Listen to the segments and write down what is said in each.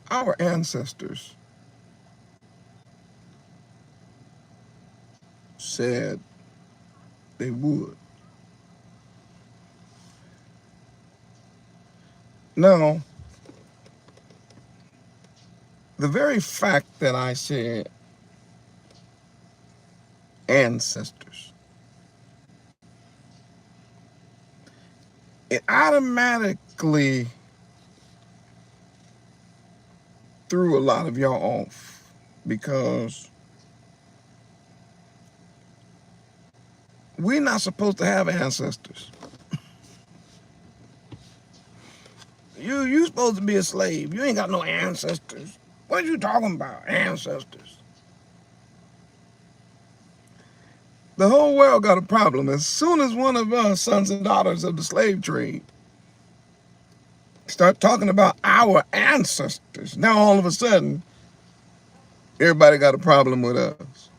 Our ancestors said they would. Now, the very fact that I said ancestors, it automatically threw a lot of y'all off, because we're not supposed to have ancestors. You supposed to be a slave. You ain't got no ancestors. What are you talking about, ancestors? The whole world got a problem. As soon as one of us, sons and daughters of the slave trade, start talking about our ancestors, now all of a sudden, everybody got a problem with us.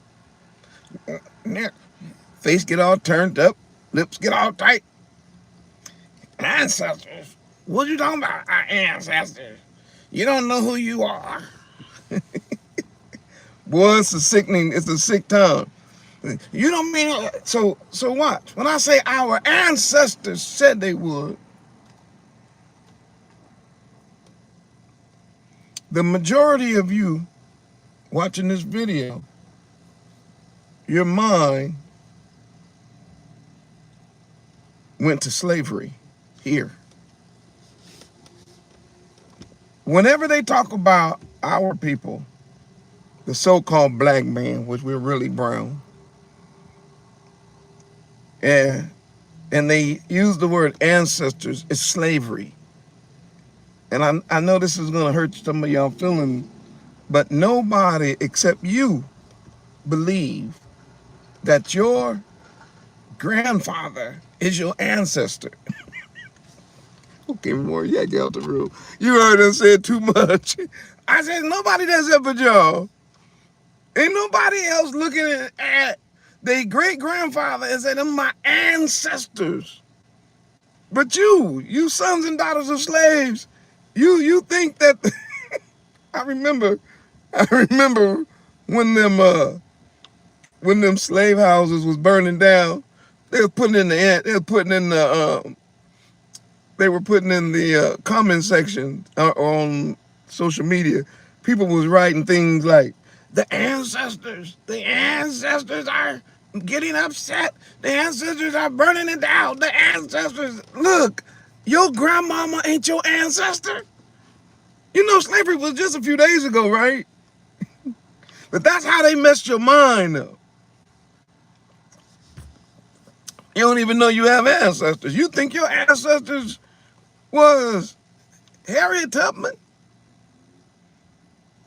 Face get all turned up, lips get all tight. Ancestors? What are you talking about, our ancestors? You don't know who you are. Boy, it's a sickening, it's a sick tongue. You don't mean, so watch. When I say our ancestors said they would, the majority of you watching this video, your mind went to slavery here. Whenever they talk about our people, the so-called black man, which we're really brown, and they use the word ancestors, it's slavery. And I know this is gonna hurt some of y'all feelings, but nobody except you believe that your grandfather is your ancestor. Okay, more, yeah, get out the room. You heard us say too much. I said nobody does that but y'all. Ain't nobody else looking at their great-grandfather and say, them my ancestors. But you sons and daughters of slaves, you think that I remember when them slave houses was burning down, they were putting in the comment section on social media. People was writing things like, the ancestors are getting upset. The ancestors are burning it down. The ancestors, look, your grandmama ain't your ancestor. You know slavery was just a few days ago, right? But that's how they messed your mind up. You don't even know you have ancestors. You think your ancestors was Harriet Tubman,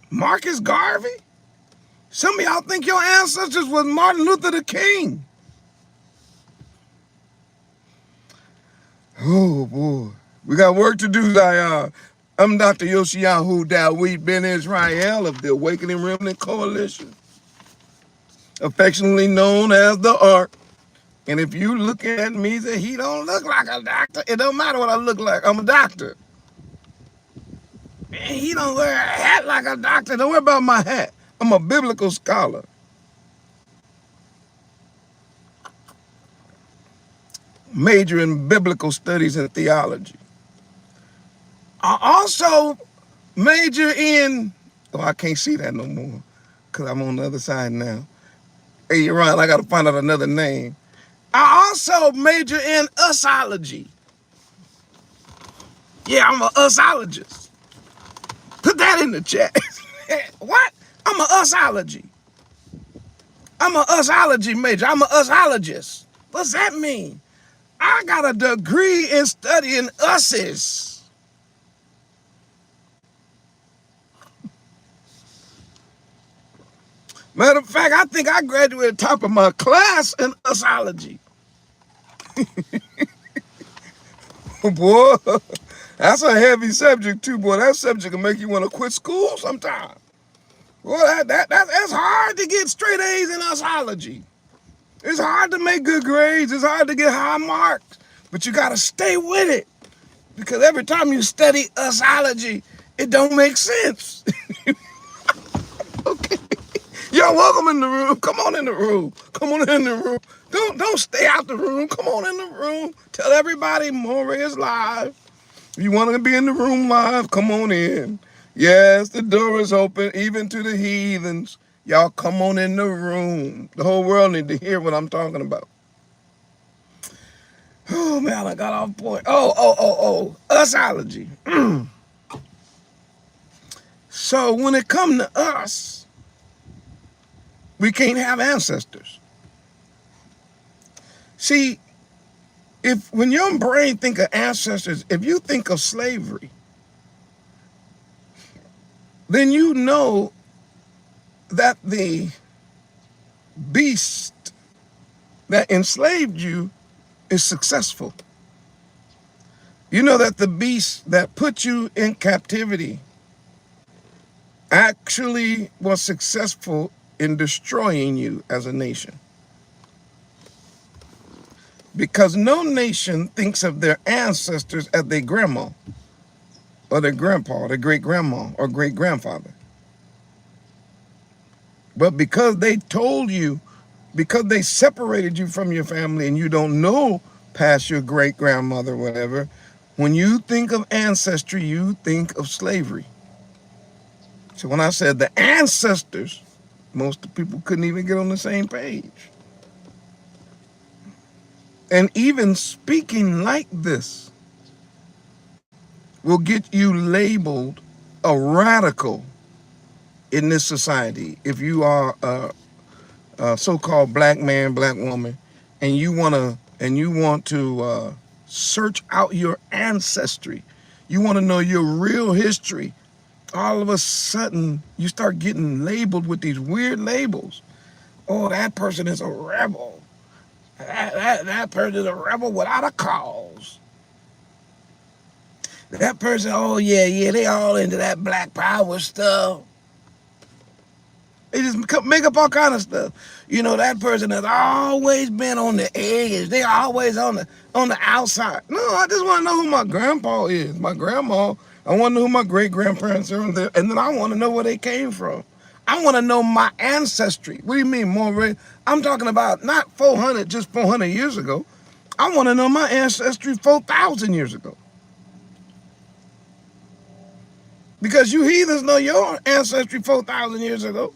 Marcus Garvey. Some of y'all think your ancestors was Martin Luther the King. Oh boy, we got work to do, Zion. I'm Dr. Yoshiyahu Dawid Ben Israel of the Awakening Remnant Koalition, affectionately known as the ARK. And if you look at me and say, he don't look like a doctor, it don't matter what I look like, I'm a doctor. And he don't wear a hat like a doctor, don't worry about my hat. I'm a biblical scholar. Major in biblical studies and theology. I also major in, oh, I can't see that no more because I'm on the other side now. Hey, Yahrahn, I got to find out another name. I also major in usology. Yeah, I'm a usologist. Put that in the chat. What? I'm a usology. I'm a usology major. I'm a usologist. What's that mean? I got a degree in studying us's. Matter of fact, I think I graduated top of my class in usology. Boy, that's a heavy subject too, boy. That subject can make you want to quit school sometime. Boy, that's hard to get straight A's in usology. It's hard to make good grades. It's hard to get high marks. But you got to stay with it. Because every time you study usology, It don't make sense. Okay. Y'all welcome in the room. Come on in the room. Come on in the room. Don't stay out the room. Come on in the room. Tell everybody Morehyosh is live. If you want to be in the room live, come on in. Yes, the door is open, even to the heathens. Y'all come on in the room. The whole world need to hear what I'm talking about. Oh, man, I got off point. Usology. So when it comes to us, we can't have ancestors. See, when your brain think of ancestors, if you think of slavery, then you know that the beast that enslaved you is successful. You know that the beast that put you in captivity actually was successful in destroying you as a nation. Because no nation thinks of their ancestors as their grandma, or their grandpa, or their great-grandma, or great-grandfather. But because they told you, because they separated you from your family and you don't know past your great-grandmother, whatever, when you think of ancestry, you think of slavery. So when I said the ancestors, most people couldn't even get on the same page. And even speaking like this will get you labeled a radical in this society. If you are a so-called black man, black woman, and you want to search out your ancestry, you want to know your real history, all of a sudden you start getting labeled with these weird labels. Oh, that person is a rebel. That person is a rebel without a cause. That person, oh yeah, they all into that black power stuff. They just make up all kind of stuff. You know, that person has always been on the edge. They always on the outside. No, I just want to know who my grandpa is, my grandma. I want to know who my great-grandparents are, and then I want to know where they came from. I want to know my ancestry. What do you mean, more? I'm talking about not 400, just 400 years ago. I want to know my ancestry 4,000 years ago. Because you heathens know your ancestry 4,000 years ago.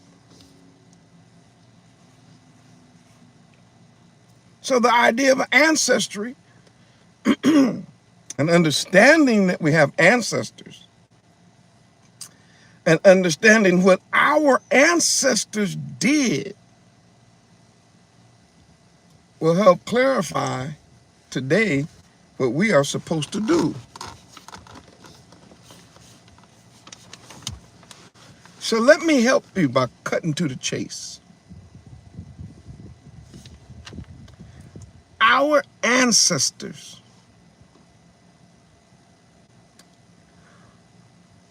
So the idea of ancestry and understanding that we have ancestors and understanding what our ancestors did will help clarify today what we are supposed to do. So let me help you by cutting to the chase. Our ancestors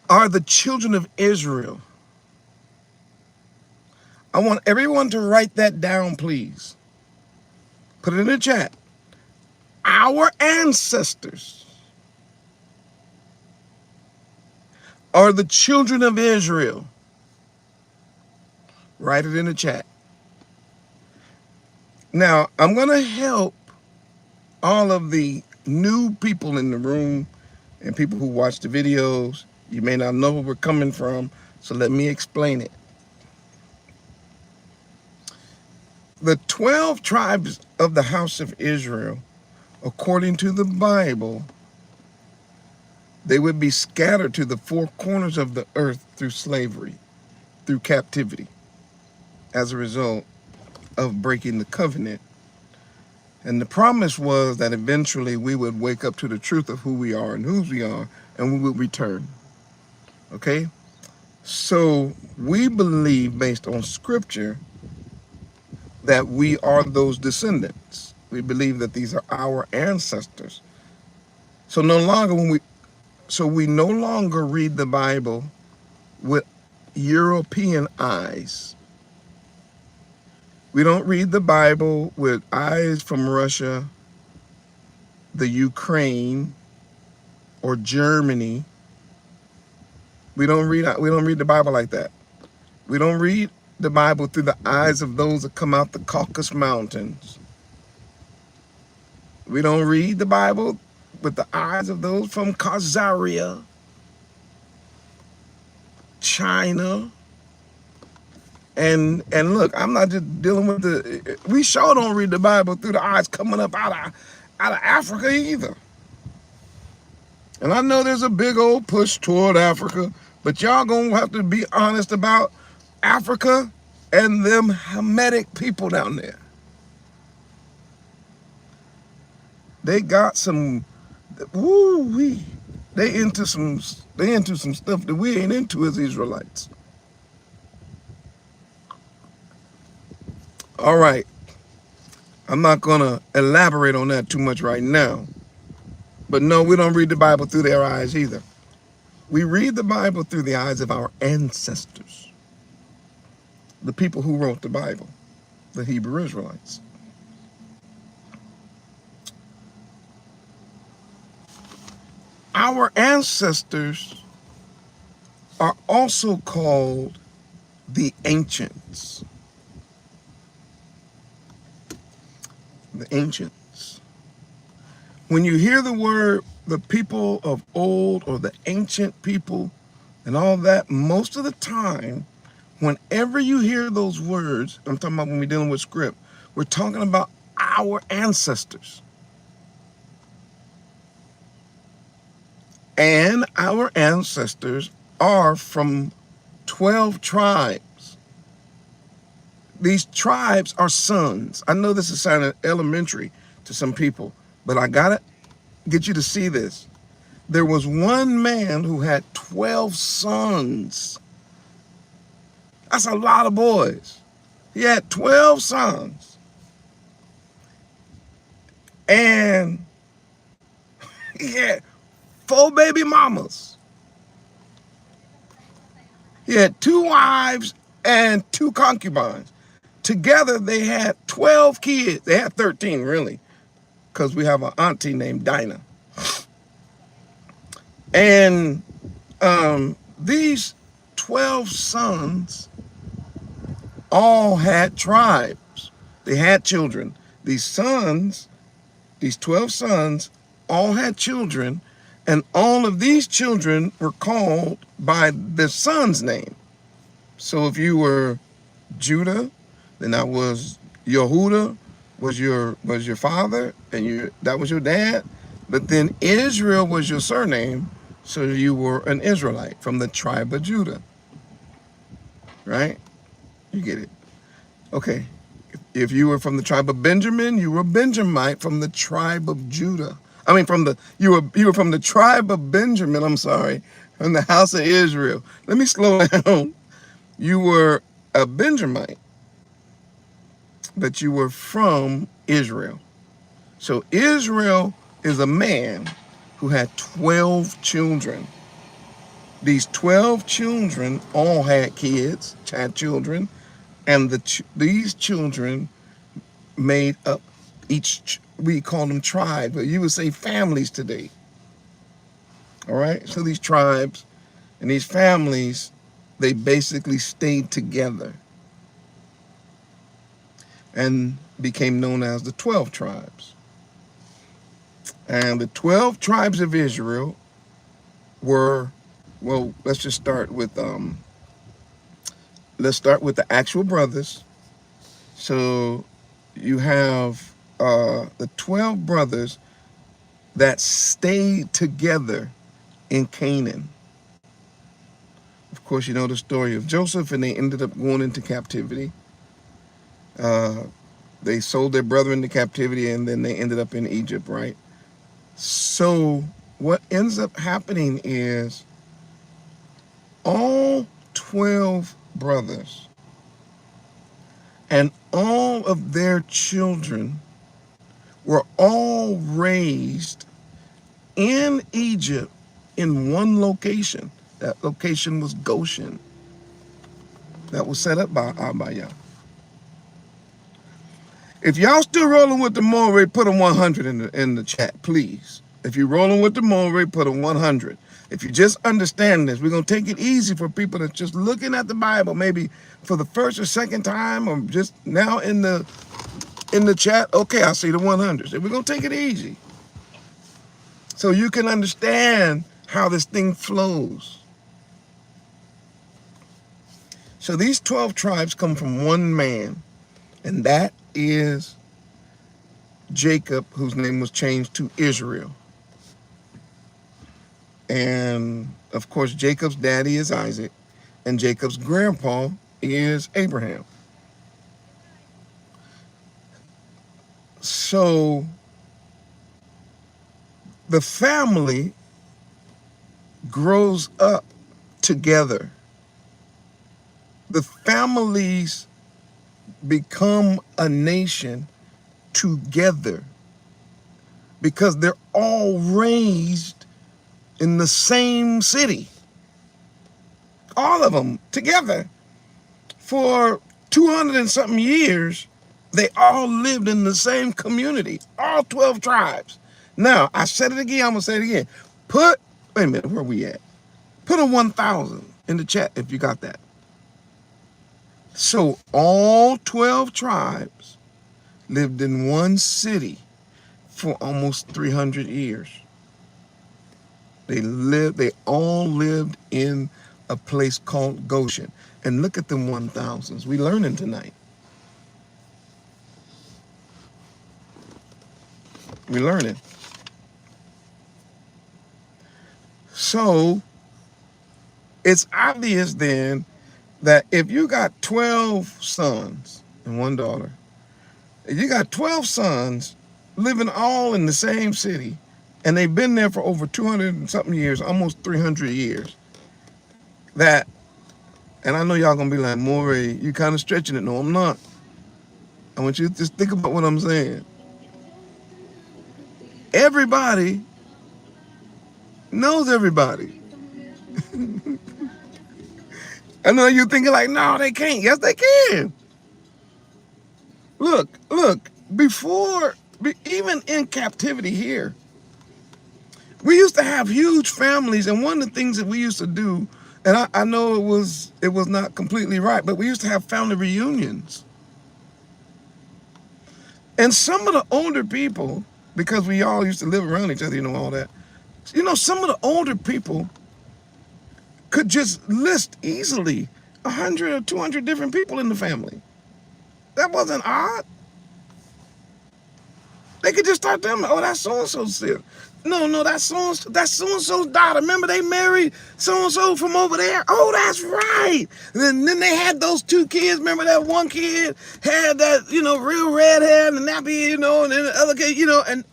are the children of Israel. I want everyone to write that down, please. Put it in the chat. Our ancestors are the children of Israel. Write it in the chat. Now, I'm going to help all of the new people in the room and people who watch the videos. You may not know where we're coming from, so let me explain it. The 12 tribes of the house of Israel, according to the Bible, they would be scattered to the four corners of the earth through slavery, through captivity, as a result of breaking the covenant. And the promise was that eventually we would wake up to the truth of who we are and whose we are, and we would return. Okay? So we believe, based on scripture, that we are those descendants. We believe that these are our ancestors. So we no longer read the Bible with European eyes. We don't read the Bible with eyes from Russia, the Ukraine, or Germany, We don't read the Bible like that. We don't read the Bible through the eyes of those that come out the Caucasus Mountains. We don't read the Bible with the eyes of those from Khazaria, China. And look, I'm not just dealing with we sure don't read the Bible through the eyes coming up out of Africa either. And I know there's a big old push toward Africa, but y'all gonna have to be honest about Africa and them Hamitic people down there. They got some, woo-wee. They into some stuff that we ain't into as Israelites. All right. I'm not gonna elaborate on that too much right now. But no, we don't read the Bible through their eyes either. We read the Bible through the eyes of our ancestors, the people who wrote the Bible, the Hebrew Israelites. Our ancestors are also called the ancients. The ancients. When you hear the word the people of old or the ancient people and all that, most of the time, whenever you hear those words, I'm talking about when we're dealing with script, we're talking about our ancestors. And our ancestors are from 12 tribes. These tribes are sons. I know this is sounding elementary to some people, but I gotta get you to see this. There was one man who had 12 sons. That's a lot of boys. He had 12 sons. And he had 4 baby mamas. He had 2 wives and 2 concubines. Together, they had 12 kids. They had 13, really, because we have an auntie named Dinah. And these 12 sons all had tribes. They had children. These 12 sons, all had children, and all of these children were called by their son's name. So if you were Judah, then that was Yehuda was your father, and that was your dad. But then Israel was your surname, so you were an Israelite from the tribe of Judah. Right? You get it. Okay. If you were from the tribe of Benjamin, you were a Benjamite from the tribe of Judah. I mean, you were from the tribe of Benjamin, I'm sorry, from the house of Israel. Let me slow down. You were a Benjamite, but you were from Israel. So Israel is a man who had 12 children. These 12 children all had kids, had children, and these children made up we call them tribes, but you would say families today. All right? So these tribes and these families, they basically stayed together and became known as the 12 tribes. And the 12 tribes of Israel were, well, let's start with the actual brothers. So you have the 12 brothers that stayed together in Canaan. Of course, you know the story of Joseph, and they ended up going into captivity. They sold their brother into captivity, and then they ended up in Egypt, right? So what ends up happening is all 12 brothers and all of their children were all raised in Egypt in one location. That location was Goshen. That was set up by Abaya. If y'all still rolling with the Moreh, put a 100 in the chat, please. If you're rolling with the Moreh, put a 100. If you just understand this, we're going to take it easy for people that's just looking at the Bible, maybe for the first or second time, or just now in the chat. Okay, I see the 100s. And we're going to take it easy so you can understand how this thing flows. So these 12 tribes come from one man, and that is Jacob, whose name was changed to Israel. And of course, Jacob's daddy is Isaac, and Jacob's grandpa is Abraham. So the family grows up together. The families become a nation together because they're all raised in the same city. All of them together. For 200 and something years, they all lived in the same community, all 12 tribes. Now, I said it again, I'm gonna say it again. Wait a minute, where we at? Put a 1,000 in the chat if you got that. So all 12 tribes lived in one city for almost 300 years. They all lived in a place called Goshen. And look at them 1,000s. We learning tonight. We learning. So it's obvious then that if you got 12 sons and one daughter, if you got 12 sons living all in the same city, and they've been there for over 200 and something years, almost 300 years, that, and I know y'all gonna be like, Moreh, you kind of stretching it. No, I'm not. I want you to just think about what I'm saying. Everybody knows everybody. I know you're thinking like, no, they can't. Yes, they can. Look, even in captivity here, we used to have huge families, and one of the things that we used to do, and I know it was not completely right, but we used to have family reunions. And some of the older people, because we all used to live around each other, all that, some of the older people could just list easily 100 or 200 different people in the family. That wasn't odd. They could just start telling me, oh, that's so-and-so's sister. No, that's so-and-so's daughter. Remember they married so-and-so from over there? Oh, that's right. And then they had those two kids. Remember that one kid had that, real red hair and the nappy, and then the other kid,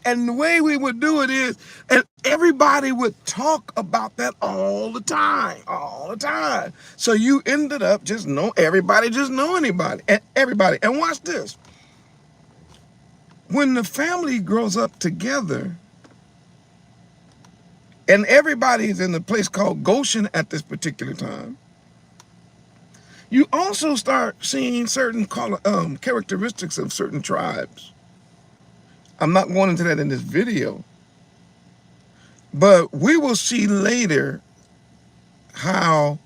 and the way we would do it is, and everybody would talk about that all the time. So you ended up everybody just know anybody, and everybody. And watch this. When the family grows up together, and everybody's in a place called Goshen at this particular time, you also start seeing certain characteristics of certain tribes. I'm not going into that in this video, but we will see later how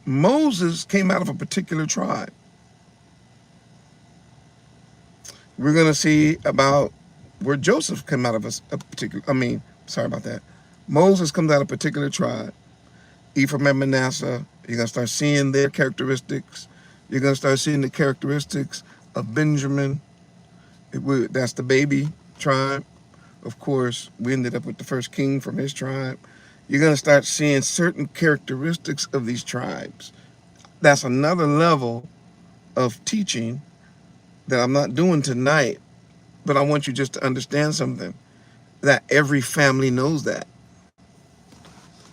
Moses came out of a particular tribe. We're going to see about where Joseph came out of a particular, Moses comes out of a particular tribe. Ephraim and Manasseh, you're going to start seeing their characteristics. You're going to start seeing the characteristics of Benjamin. That's the baby tribe. Of course, we ended up with the first king from his tribe. You're going to start seeing certain characteristics of these tribes. That's another level of teaching that I'm not doing tonight, but I want you just to understand something, that every family knows that.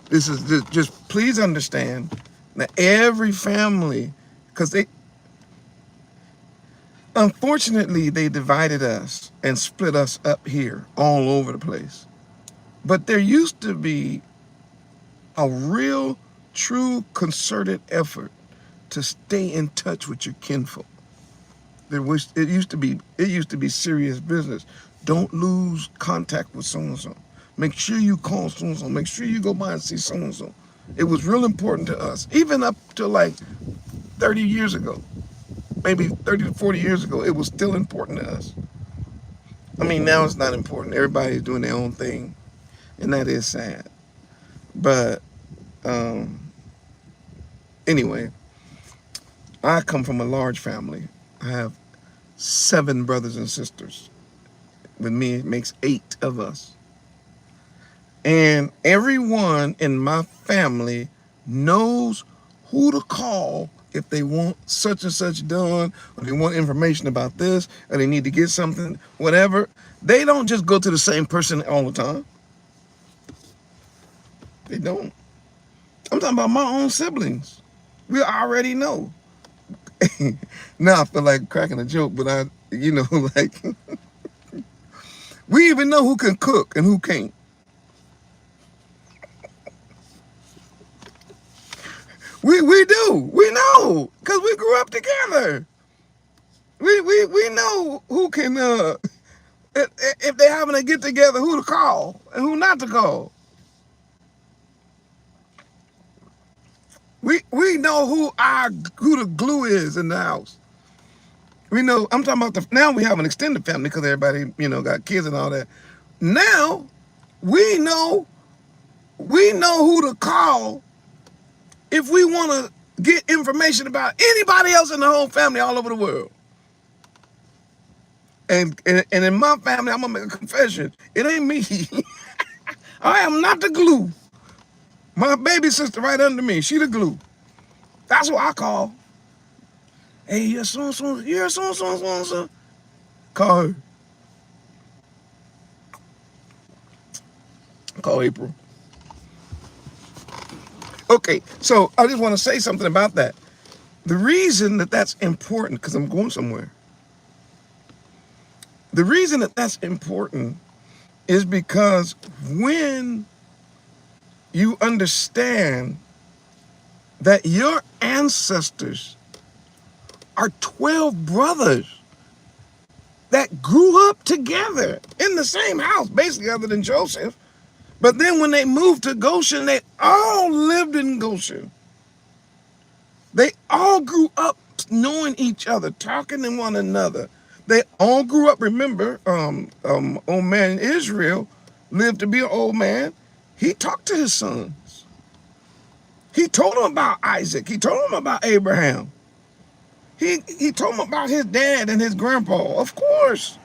This is just please understand that every family, because unfortunately, they divided us and split us up here all over the place. But there used to be a real, true, concerted effort to stay in touch with your kinfolk. It used to be serious business. Don't lose contact with so-and-so. Make sure you call so-and-so. Make sure you go by and see so-and-so. It was real important to us. Even up to like 30 years ago, maybe 30 to 40 years ago, it was still important to us. I mean, now it's not important. Everybody's doing their own thing, and that is sad. But anyway, I come from a large family. I have 7 brothers and sisters. With me, it makes 8 of us. And everyone in my family knows who to call if they want such and such done, or they want information about this, or they need to get something, whatever. They don't just go to the same person all the time. They don't. I'm talking about my own siblings. We already know. Now I feel like cracking a joke, but like, we even know who can cook and who can't. We do. We know, because we grew up together. We know who can, if they're having a get together, who to call and who not to call. We know who the glue is in the house. We know. I'm talking about now we have an extended family because everybody got kids and all that. Now we know who to call if we want to get information about anybody else in the whole family all over the world. And in my family, I'm gonna make a confession. It ain't me. I am not the glue. My baby sister right under me, she the glue. That's what I call. Hey, you're so-and-so, you're so-and-so. Call her. Call April. Okay, so I just want to say something about that. The reason that that's important, because I'm going somewhere. The reason that that's important is because when you understand that your ancestors are 12 brothers that grew up together in the same house, basically, other than Joseph. But then when they moved to Goshen, they all lived in Goshen. They all grew up knowing each other, talking to one another. They all grew up, remember, old man Israel lived to be an old man. He talked to his sons. He told them about Isaac. He told them about Abraham. He told them about his dad and his grandpa, of course.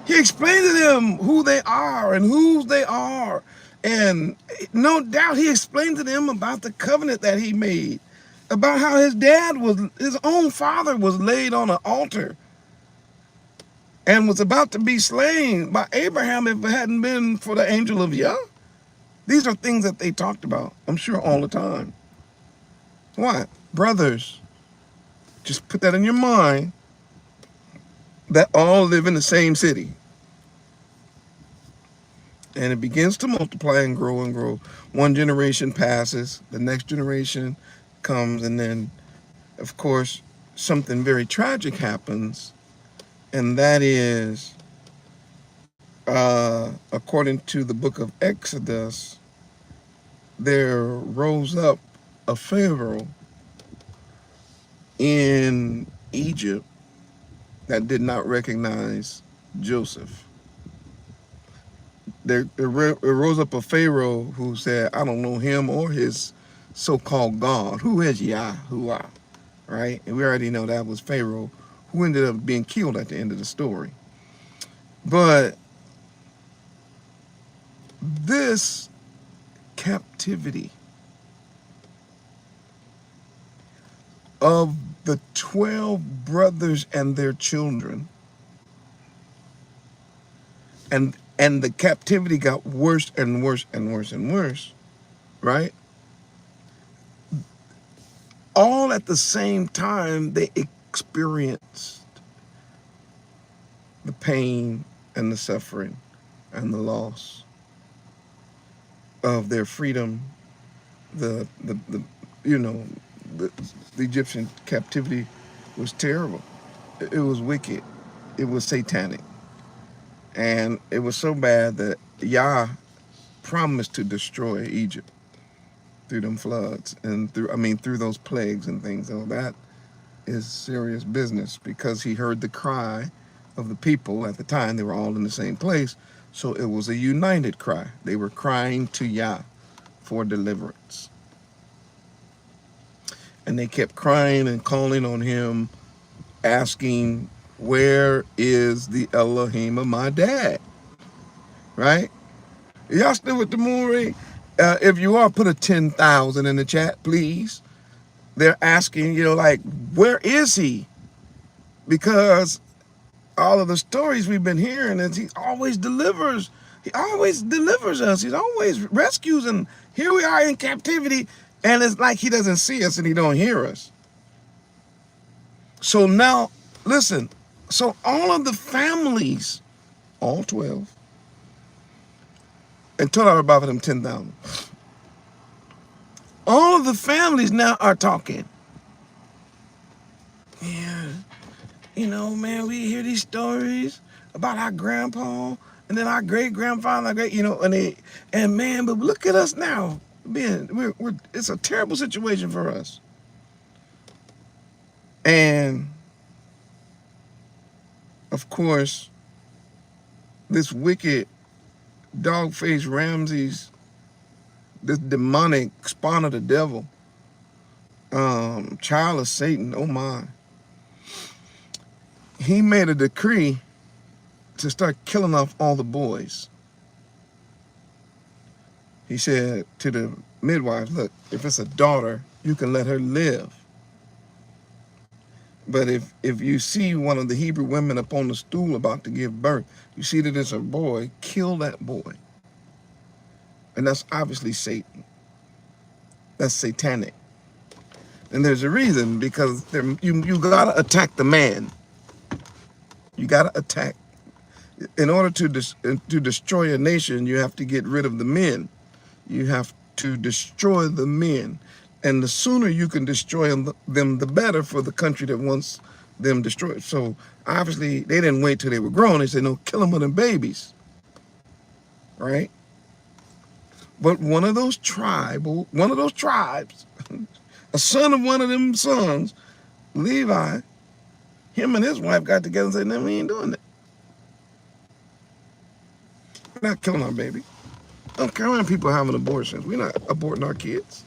He explained to them who they are and whose they are. And no doubt he explained to them about the covenant that he made, about how his own father was laid on an altar and was about to be slain by Abraham if it hadn't been for the angel of Yah. These are things that they talked about, I'm sure, all the time. Why? Brothers. Just put that in your mind, that all live in the same city. And it begins to multiply and grow and grow. One generation passes, the next generation comes, and then, of course, something very tragic happens, and that is, according to the book of Exodus, there rose up a Pharaoh in Egypt that did not recognize Joseph. There rose up a Pharaoh who said, I don't know him or his so-called God. Who is Yahuwah, right? And we already know that was Pharaoh, who ended up being killed at the end of the story. But this captivity of the 12 brothers and their children, and the captivity got worse and worse and worse and worse, right? All at the same time, they experienced the pain and the suffering and the loss of their freedom. The Egyptian captivity was terrible. It was wicked. It was satanic. And it was so bad that Yah promised to destroy Egypt through them floods and through those plagues and things. So that is serious business, because he heard the cry of the people at the time. They were all in the same place. So it was a united cry. They were crying to Yah for deliverance. And they kept crying and calling on him, asking, where is the Elohim of my dad? Right? Y'all still with the Moreh? If you are, put a 10,000 in the chat, please. They're asking, like, where is he? Because all of the stories we've been hearing is he always delivers. He always delivers us. He always rescues, and here we are in captivity, and it's like he doesn't see us and he don't hear us. So now, listen, so all of the families, all 12, and told her about them 10,000. All of the families now are talking. Yeah, man, we hear these stories about our grandpa and then our great grandfather, and man, but look at us now. It's a terrible situation for us. And of course, this wicked dog-faced Ramses, this demonic spawn of the devil, child of Satan, oh my, he made a decree to start killing off all the boys. He said to the midwives, look, if it's a daughter, you can let her live. But if you see one of the Hebrew women up on the stool about to give birth, you see that it's a boy, kill that boy. And that's obviously Satan. That's satanic. And there's a reason, because you gotta attack the man. You gotta attack. In order to destroy a nation, you have to get rid of the men. You have to destroy the men. And the sooner you can destroy them, the better for the country that wants them destroyed. So obviously they didn't wait till they were grown. They said, no, kill them with them babies. Right? But one of those tribes, a son of one of them sons, Levi, him and his wife got together and said, no, we ain't doing that. We're not killing our baby. I don't care how many people having abortions. We're not aborting our kids.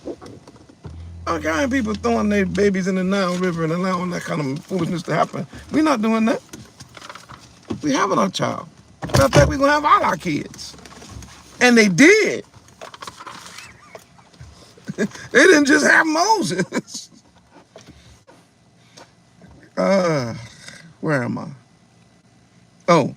I don't care how many people throwing their babies in the Nile River and allowing that kind of foolishness to happen. We're not doing that. We having our child. Matter of fact, we're going to have all our kids. And they did. They didn't just have Moses. Where am I? Oh.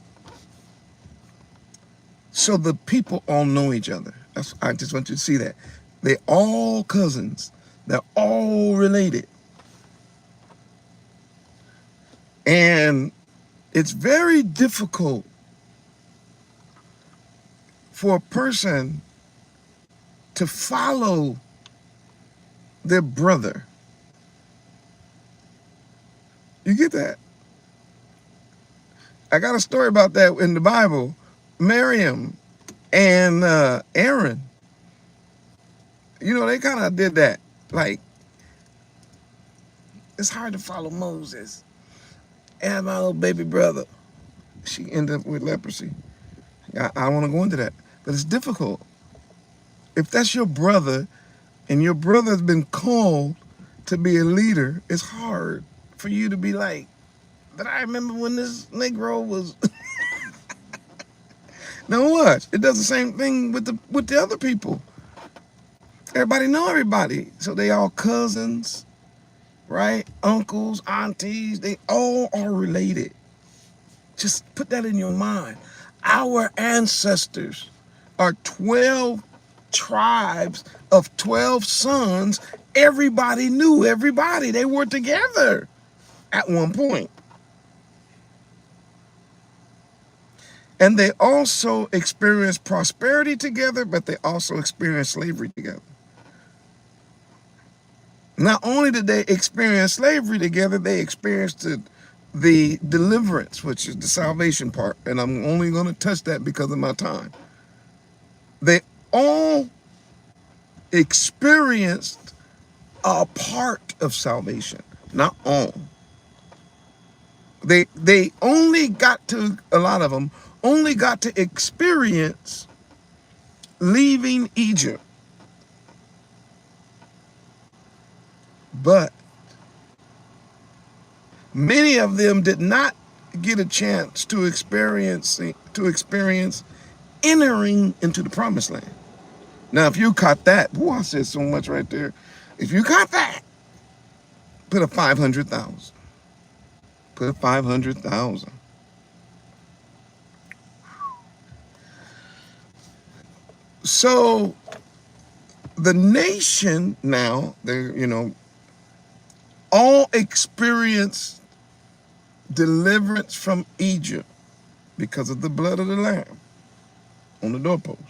So the people all know each other. I just want you to see that. They're all cousins. They're all related. And it's very difficult for a person to follow their brother. You get that? I got a story about that in the Bible. Miriam and Aaron, they kind of did that. Like, it's hard to follow Moses. And my little baby brother, she ended up with leprosy. I don't want to go into that, but it's difficult. If that's your brother and your brother's been called to be a leader, it's hard for you to be like, but I remember when this Negro was... Now watch, it does the same thing with the other people. Everybody know everybody. So they all cousins, right? Uncles, aunties, they all are related. Just put that in your mind. Our ancestors are 12 tribes of 12 sons. Everybody knew everybody. They were together at one point. And they also experienced prosperity together, but they also experienced slavery together. Not only did they experience slavery together, they experienced the deliverance, which is the salvation part, and I'm only going to touch that because of my time. They all experienced a part of salvation, not all. They only got to, a lot of them only got to experience leaving Egypt. But many of them did not get a chance to experience entering into the promised land. Now, if you caught that, boy, I said so much right there. If you caught that, put a 500,000. Put a 500,000. So the nation now, they, all experienced deliverance from Egypt because of the blood of the Lamb on the doorpost.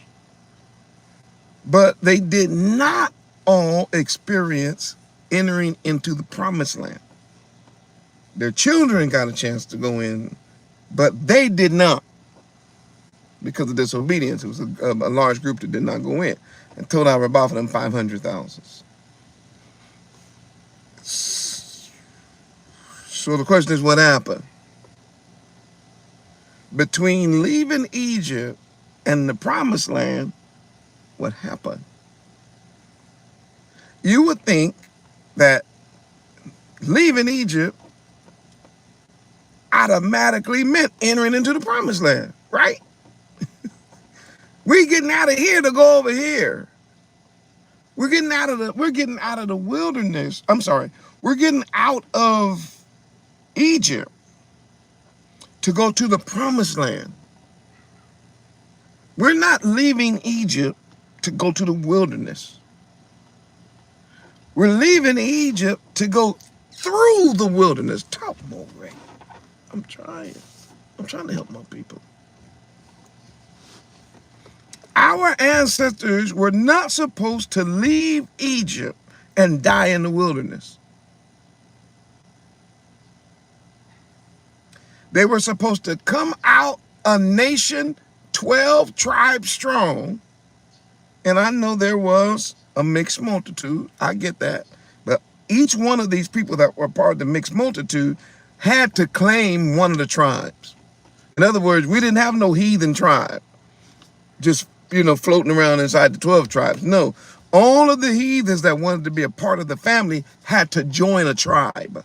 But they did not all experience entering into the promised land. Their children got a chance to go in, but they did not because of disobedience. It was a large group that did not go in. And told I about for them 500,000. So the question is, what happened? Between leaving Egypt and the promised land, what happened? You would think that leaving Egypt automatically meant entering into the promised land, right? We're getting out of here to go over here. We're getting out of the wilderness. I'm sorry. We're getting out of Egypt to go to the promised land. We're not leaving Egypt to go to the wilderness. We're leaving Egypt to go through the wilderness. Talk more, Ray. I'm trying to help my people. Our ancestors were not supposed to leave Egypt and die in the wilderness. They were supposed to come out a nation 12 tribes strong. And I know there was a mixed multitude. I get that. But each one of these people that were part of the mixed multitude had to claim one of the tribes. In other words, we didn't have no heathen tribe just, floating around inside the 12 tribes. No, all of the heathens that wanted to be a part of the family had to join a tribe.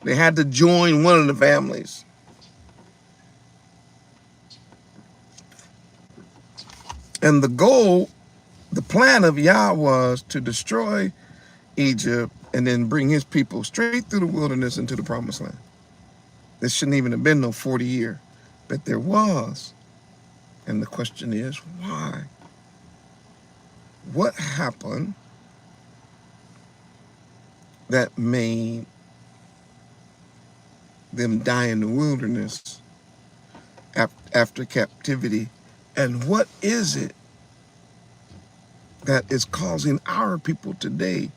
They had to join one of the families. And the plan of Yah was to destroy Egypt and then bring his people straight through the wilderness into the promised land. There shouldn't even have been no 40 year, but there was. And the question is, why? What happened that made them die in the wilderness after captivity? And what is it that is causing our people today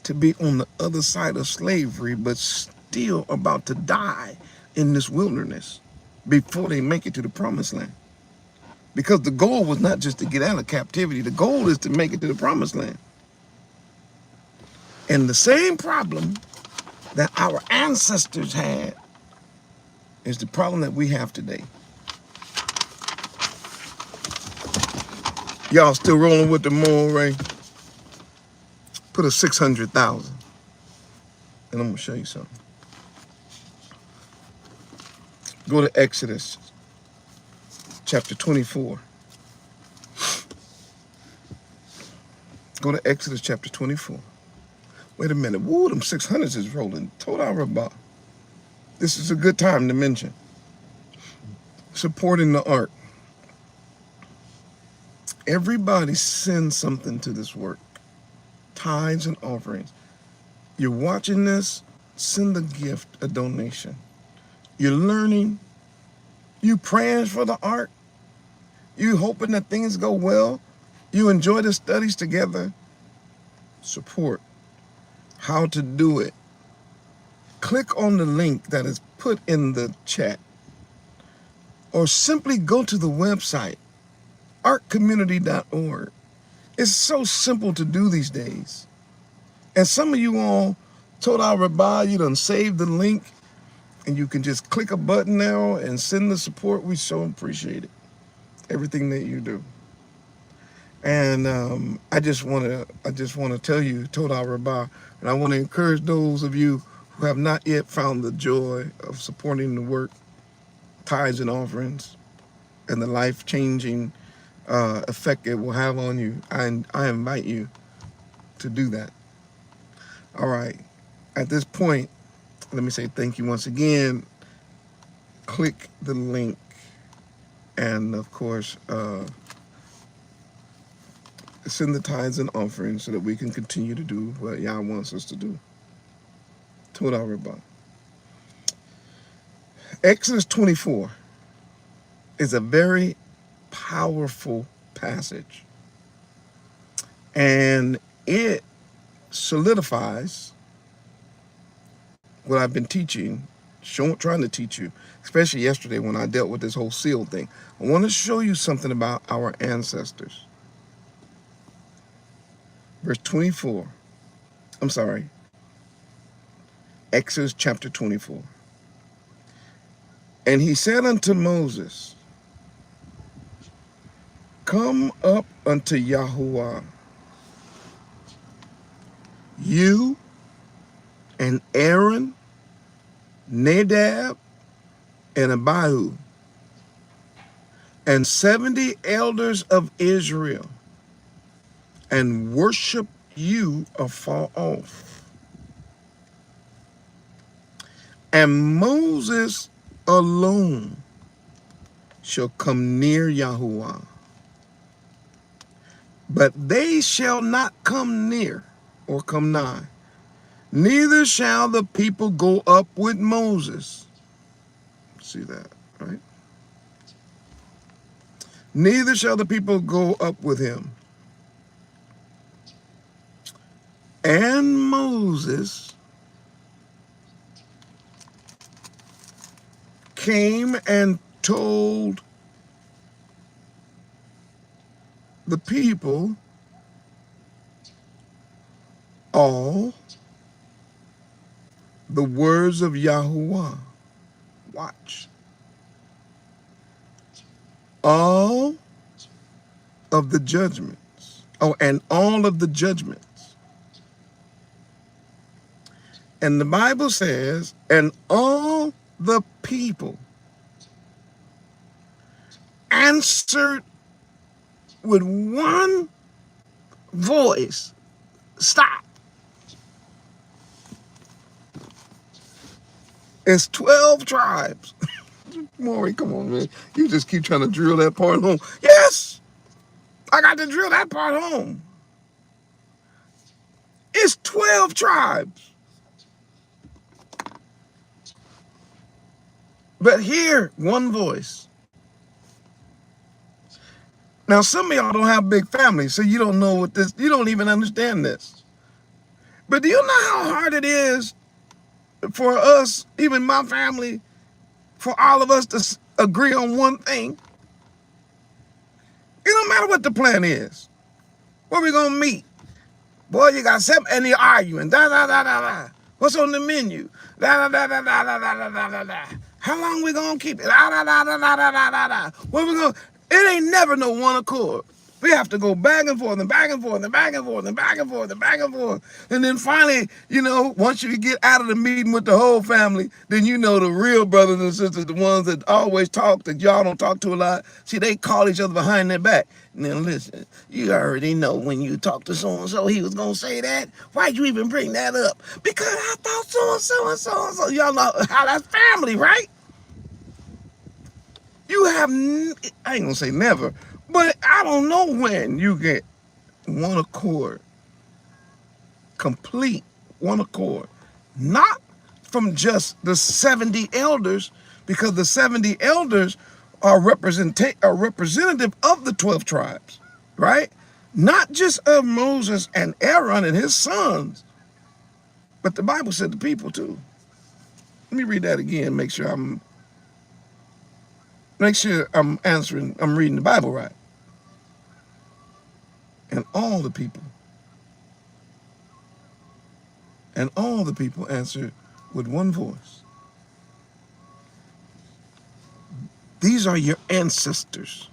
to be on the other side of slavery, but still about to die in this wilderness before they make it to the promised land? Because the goal was not just to get out of captivity. The goal is to make it to the promised land. And the same problem that our ancestors had is the problem that we have today. Y'all still rolling with the moral, Ray? Put a 600,000. And I'm going to show you something. Go to Exodus chapter 24. Go to Exodus chapter 24. Wait a minute. Woo, them 600s is rolling. Total Rabah. This is a good time to mention. Supporting the ARK. Everybody send something to this work. Tithes and offerings. You're watching this, send a gift, a donation. You're learning. You praying for the ARK. You hoping that things go well. You enjoy the studies together. Support. How to do it. click on the link that is put in the chat, or simply go to the website, arkcommunity.org. It's so simple to do these days. And some of you all told our rabbi, you done saved the link, and you can just click a button now and send the support. We so appreciate it, everything that you do. And I just want to tell you, told our rabbi, and I want to encourage those of you who have not yet found the joy of supporting the work, tithes and offerings, and the life-changing effect it will have on you. I invite you to do that. All right. At this point, let me say thank you once again. Click the link, and of course, send the tithes and offerings so that we can continue to do what Yah wants us to do. Todah Rabbah. Exodus 24 is a very powerful passage, and it solidifies what I've been teaching, trying to teach you, especially yesterday when I dealt with this whole seal thing. I want to show you something about our ancestors. Verse 24. I'm sorry. Exodus chapter 24. And he said unto Moses, come up unto Yahuwah, you and Aaron, Nadab, and Abihu, and 70 elders of Israel, and worship you afar off. And Moses alone shall come near Yahuwah, but they shall not come near or come nigh. Neither shall the people go up with Moses. See that, right? Neither shall the people go up with him. And Moses came and told the people all the words of Yahuwah. Watch. All of the judgments. Oh, and all of the judgments. And the Bible says, and all the people answered with one voice, stop. It's 12 tribes. Maury, come on, man. You just keep trying to drill that part home. Yes, I got to drill that part home. It's 12 tribes. But hear one voice. Now, some of y'all don't have big families, so you don't know what this, you don't even understand this. But do you know how hard it is for us, even my family, for all of us to agree on one thing? It don't matter what the plan is. Where we gonna meet? Boy, you got seven, and you're arguing. Da da da da da. What's on the menu? Da da da da da da da da da da. How long we gonna keep it? Da da da da da da da da da. Where we gonna? It ain't never no one accord. We have to go back and forth and back and forth and back and forth and back and forth and back and forth. And then finally, you know, once you get out of the meeting with the whole family, then you know the real brothers and sisters, the ones that always talk, that y'all don't talk to a lot. See, they call each other behind their back. Now listen, you already know when you talk to so-and-so, he was going to say that. Why'd you even bring that up? Because I thought so-and-so and so-and-so. Y'all know how that's family, right? You have, I ain't going to say never, but I don't know when you get one accord, complete one accord, not from just the 70 elders, because the 70 elders are representative of the 12 tribes, right? Not just of Moses and Aaron and his sons, but the Bible said the people too. Let me read that again, make sure I'm answering, I'm reading the Bible right. And all the people answered with one voice. These are your ancestors.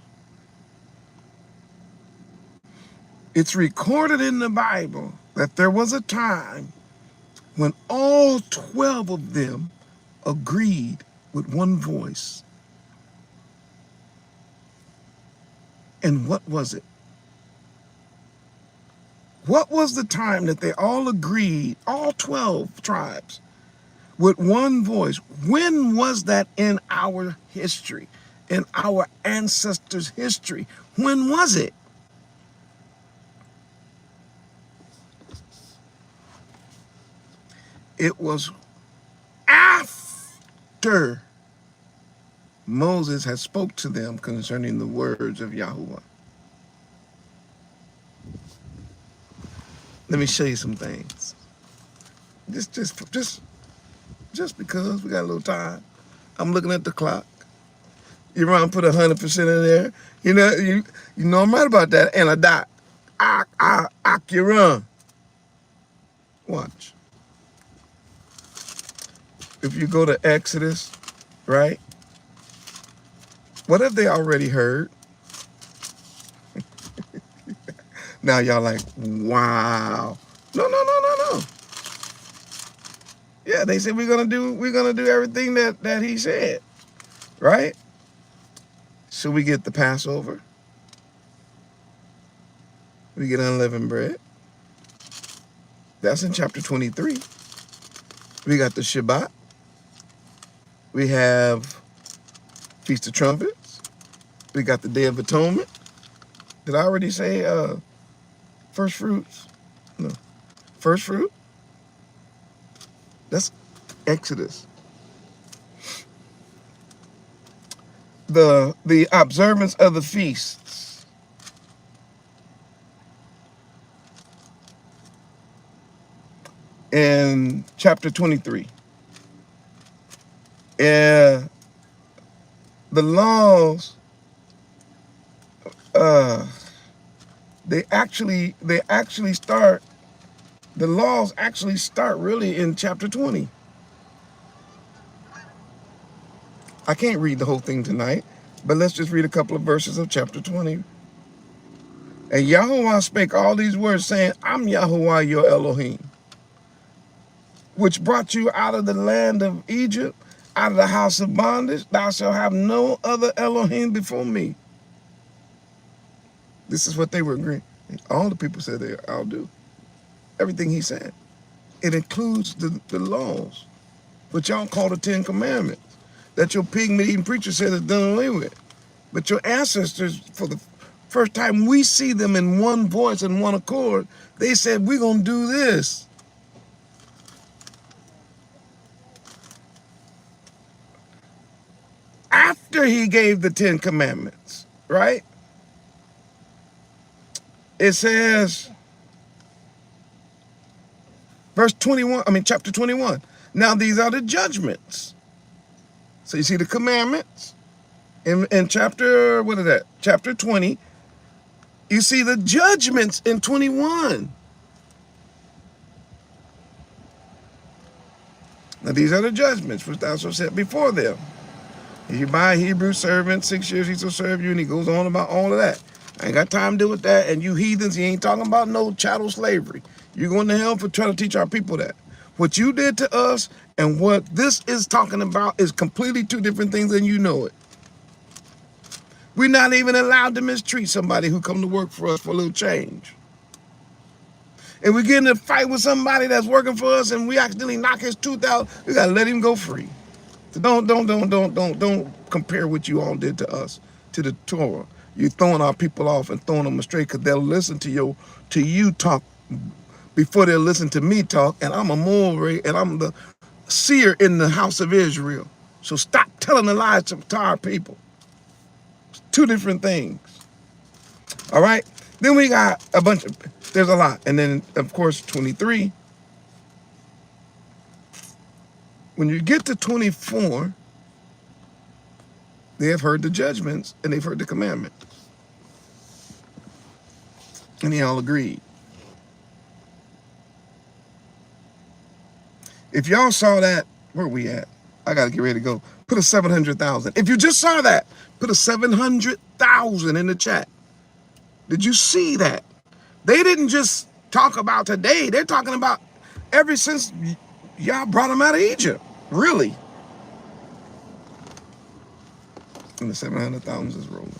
It's recorded in the Bible that there was a time when all 12 of them agreed with one voice. And what was it? What was the time that they all agreed, all 12 tribes, with one voice? When was that in our history, in our ancestors' history? When was it? It was after Moses had spoke to them concerning the words of Yahuwah. Let me show you some things. Just because we got a little time. I'm looking at the clock. Yahrahn put 100% in there. You know I'm right about that. And a dot. Yahrahn. Watch. If you go to Exodus, right? What have they already heard? Now y'all like, wow. No. Yeah, they said we're gonna do everything that he said, right? So we get the Passover. We get unleavened bread. That's in chapter 23. We got the Shabbat. We have Feast of Trumpets. We got the Day of Atonement. Did I already say first fruits? No. First fruit? That's Exodus. The observance of the feasts. In chapter 23. The laws, they actually start, the laws actually start really in chapter 20. I can't read the whole thing tonight, but let's just read a couple of verses of chapter 20. And Yahuwah spake all these words, saying, I'm Yahuwah your Elohim, which brought you out of the land of Egypt, out of the house of bondage. Thou shalt have no other Elohim before me. This is what they were agreeing. All the people said I'll do. Everything he said. It includes the laws, which y'all call the 10 Commandments, that your pig-eating preacher said is done away with. But your ancestors, for the first time we see them in one voice and one accord, they said, we're going to do this. After he gave the 10 Commandments, right? It says, chapter 21. Now these are the judgments. So you see the commandments in chapter, what is that? Chapter 20. You see the judgments in 21. Now these are the judgments which thou shalt set before them. If you buy a Hebrew servant, 6 years he shall serve you, and he goes on about all of that. I ain't got time to deal with that. And you heathens, he ain't talking about no chattel slavery. You're going to hell for trying to teach our people that. What you did to us and what this is talking about is completely two different things, and you know it. We're not even allowed to mistreat somebody who come to work for us for a little change. And we get in a fight with somebody that's working for us and we accidentally knock his tooth out, we got to let him go free. So don't compare what you all did to us to the Torah. You're throwing our people off and throwing them astray because they'll listen to you talk before they'll listen to me talk. And I'm a Moreh and I'm the seer in the house of Israel. So stop telling the lies to our people. It's two different things. All right. Then we got a bunch of, there's a lot. And then of course, 23. When you get to 24, they have heard the judgments and they've heard the commandment. And they all agreed. If y'all saw that, where we at? I got to get ready to go. Put a 700,000. If you just saw that, put a 700,000 in the chat. Did you see that? They didn't just talk about today. They're talking about ever since y'all brought them out of Egypt. Really. And the 700,000 is rolling.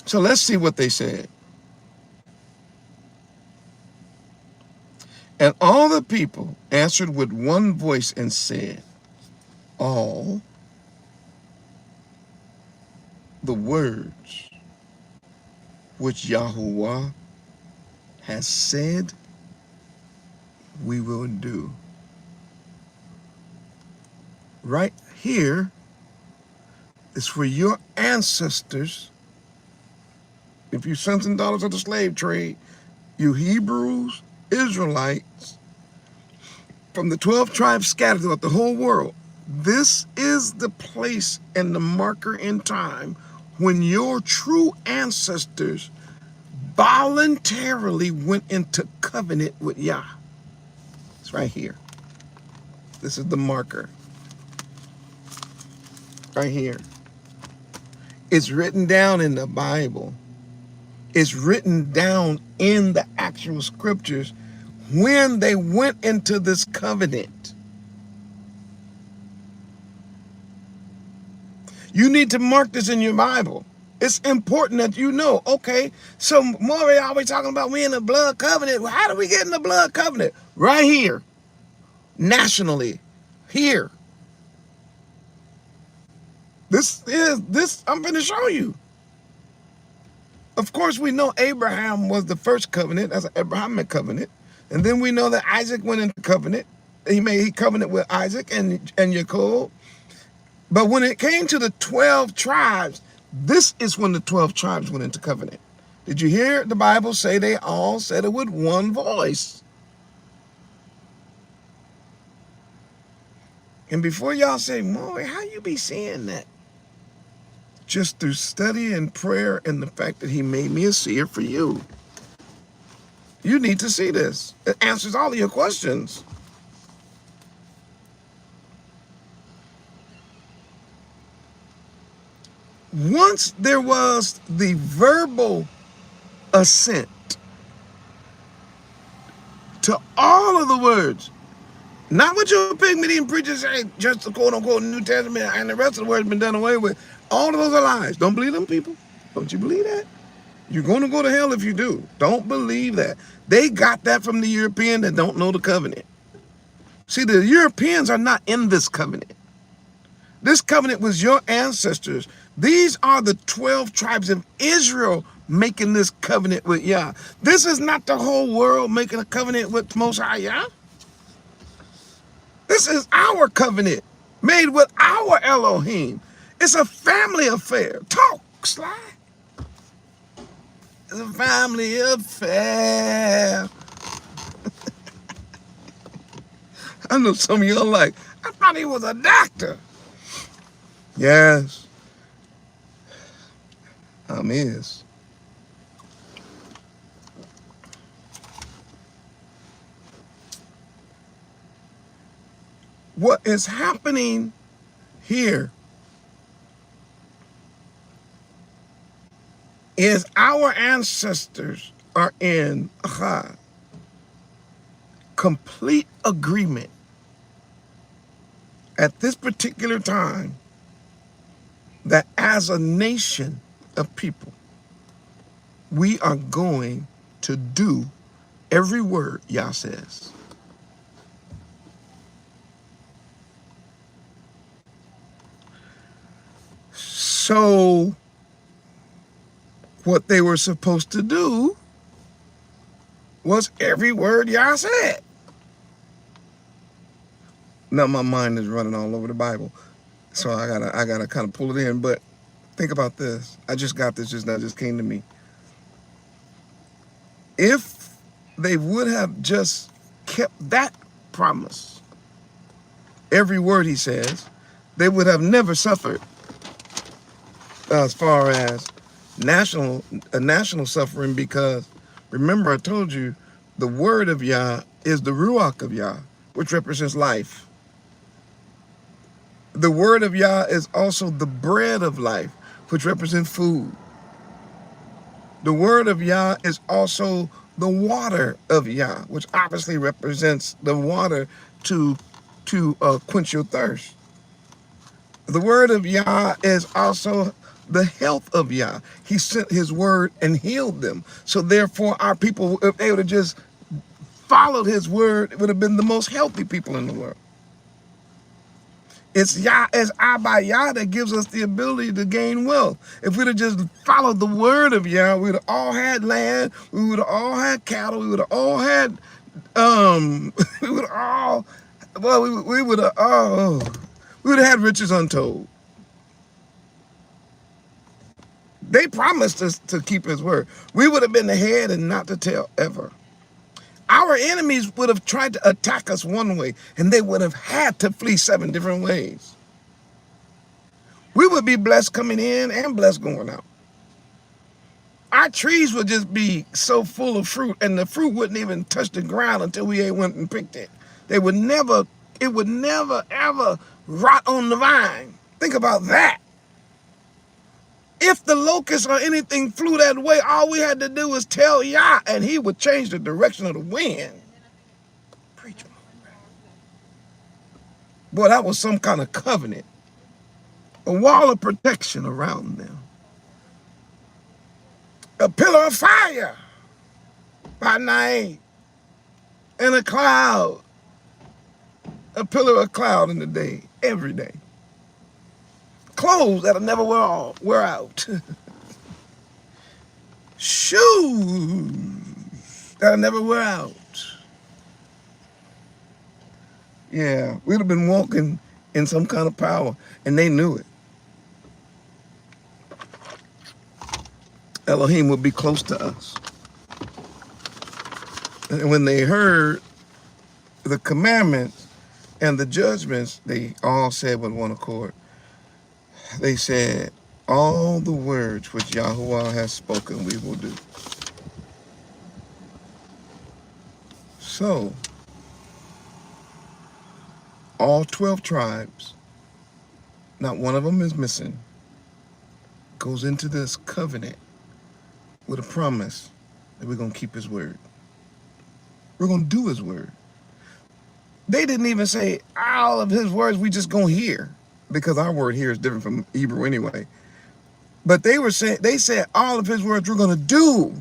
So let's see what they said. And all the people answered with one voice and said, all the words which Yahuwah has said, we will do. Right here is for your ancestors. If you sons and daughters of the slave trade, you Hebrews, Israelites, from the 12 tribes scattered throughout the whole world, this is the place and the marker in time when your true ancestors voluntarily went into covenant with Yah. It's right here. This is the marker. Right here. It's written down in the Bible. It's written down in the actual scriptures when they went into this covenant. You need to mark this in your Bible. It's important that you know, okay, so Morehyosh always talking about we in the blood covenant. Well, how do we get in the blood covenant? Right here. Nationally. Here. I'm going to show you. Of course, we know Abraham was the first covenant. That's an Abrahamic covenant. And then we know that Isaac went into covenant. He made covenant with Isaac and Jacob. But when it came to the 12 tribes, this is when the 12 tribes went into covenant. Did you hear the Bible say they all said it with one voice? And before y'all say, Moy, how you be saying that? Just through study and prayer and the fact that he made me a seer for you. You need to see this. It answers all of your questions. Once there was the verbal assent to all of the words, not what your pygmy preachers say, just the quote-unquote New Testament and the rest of the words been done away with. All of those are lies. Don't believe them, people. Don't you believe that? You're going to go to hell if you do. Don't believe that. They got that from the European that don't know the covenant. See, the Europeans are not in this covenant. This covenant was your ancestors. These are the 12 tribes of Israel making this covenant with Yah. This is not the whole world making a covenant with Most High Yah. This is our covenant made with our Elohim. It's a family affair. Talk, Sly. It's a family affair. I know some of y'all like, I thought he was a doctor. Yes. Is. What is happening here is our ancestors are in complete agreement at this particular time that as a nation of people, we are going to do every word Yah says. So what they were supposed to do was every word Yah said. Now my mind is running all over the Bible, so I gotta kind of pull it in. But think about this. I just got this just now. Just came to me. If they would have just kept that promise, every word he says, they would have never suffered as far as national suffering, because remember I told you the word of Yah is the Ruach of Yah, which represents life. The word of Yah is also the bread of life, which represents food. The word of Yah is also the water of Yah, which obviously represents the water to quench your thirst. The word of Yah is also the health of Yah. He sent his word and healed them. So therefore our people, if they would have just followed his word, it would have been the most healthy people in the world. It's Yah as Abba Yah that gives us the ability to gain wealth. If we'd have just followed the word of Yah, we'd have all had land, we would have all had cattle, we would have all had, we would have all, well, we would have had riches untold. They promised us to keep his word. We would have been the head and not the tail ever. Our enemies would have tried to attack us one way, and they would have had to flee 7 different ways. We would be blessed coming in and blessed going out. Our trees would just be so full of fruit, and the fruit wouldn't even touch the ground until we went and picked it. It would never ever rot on the vine. Think about that. If the locusts or anything flew that way, all we had to do was tell Yah, and he would change the direction of the wind. Preach. Boy, that was some kind of covenant. A wall of protection around them. A pillar of fire by night, and a cloud. A pillar of cloud in the day, every day. Clothes that'll never wear out. Shoes that'll never wear out. Yeah, we'd have been walking in some kind of power, and they knew it. Elohim would be close to us. And when they heard the commandments and the judgments, they all said with one accord, they said, all the words which Yahuwah has spoken, we will do. So, all 12 tribes, not one of them is missing, goes into this covenant with a promise that we're going to keep his word. We're going to do his word. They didn't even say all of his words we just going to hear, because our word here is different from Hebrew anyway. But they said all of his words we're going to do.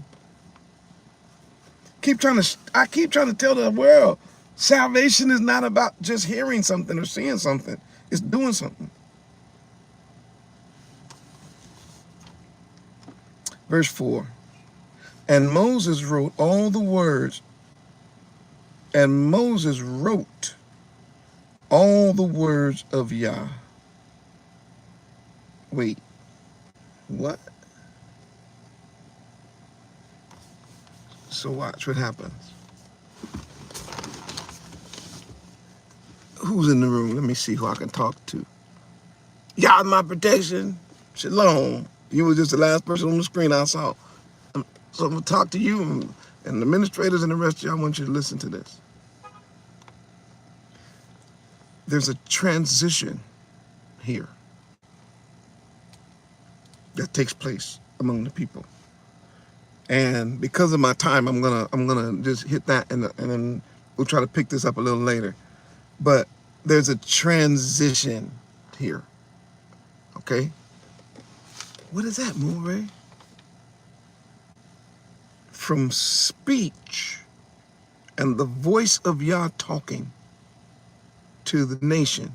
I keep trying to tell the world, salvation is not about just hearing something or seeing something. It's doing something. Verse 4. And Moses wrote all the words, and Moses wrote all the words of Yah. Wait, what? So watch what happens. Who's in the room? Let me see who I can talk to. Yah, my protection. Shalom. You were just the last person on the screen I saw. So I'm going to talk to you and the administrators and the rest of y'all. I want you to listen to this. There's a transition here that takes place among the people. And because of my time, I'm gonna just hit that, and then we'll try to pick this up a little later. But there's a transition here. Okay? What is that, Moreh? From speech and the voice of Yah talking to the nation,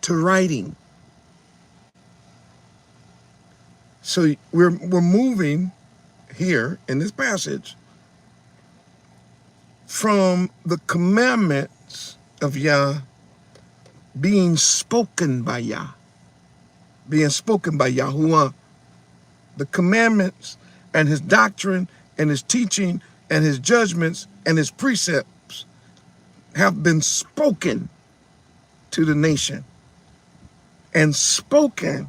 to writing. So we're moving here in this passage from the commandments of Yah being spoken by Yah, being spoken by Yahuwah, the commandments and his doctrine and his teaching and his judgments and his precepts have been spoken to the nation and spoken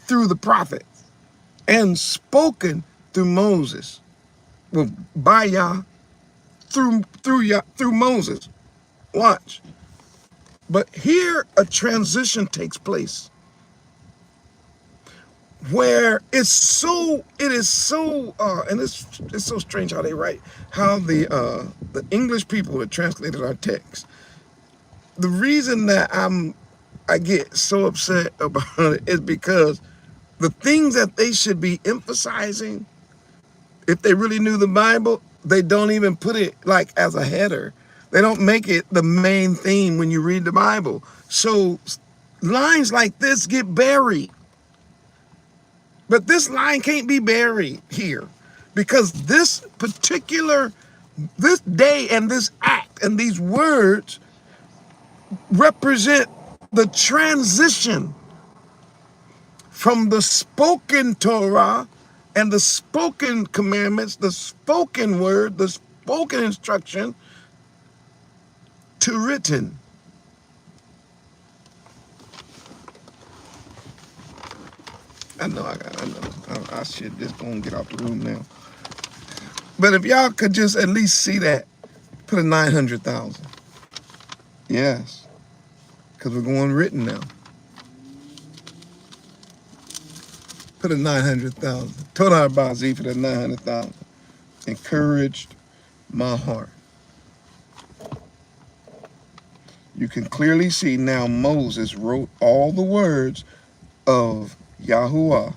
through the prophets and spoken through Moses. Well, by Yah, through Moses. Watch. But here a transition takes place where it is so, and it's so strange how they write, how the English people that translated our text. The reason that I get so upset about it is because the things that they should be emphasizing, if they really knew the Bible, they don't even put it like as a header. They don't make it the main theme when you read the Bible. So lines like this get buried. But this line can't be buried here because this day and this act and these words represent the transition from the spoken Torah and the spoken commandments, the spoken word, the spoken instruction to written. I know I should just go and get out the room now. But if y'all could just at least see that, put a 900,000. Yes, because we're going written now. Put a 900,000. Total Bazi for the 900,000. Encouraged my heart. You can clearly see now Moses wrote all the words of Yahuwah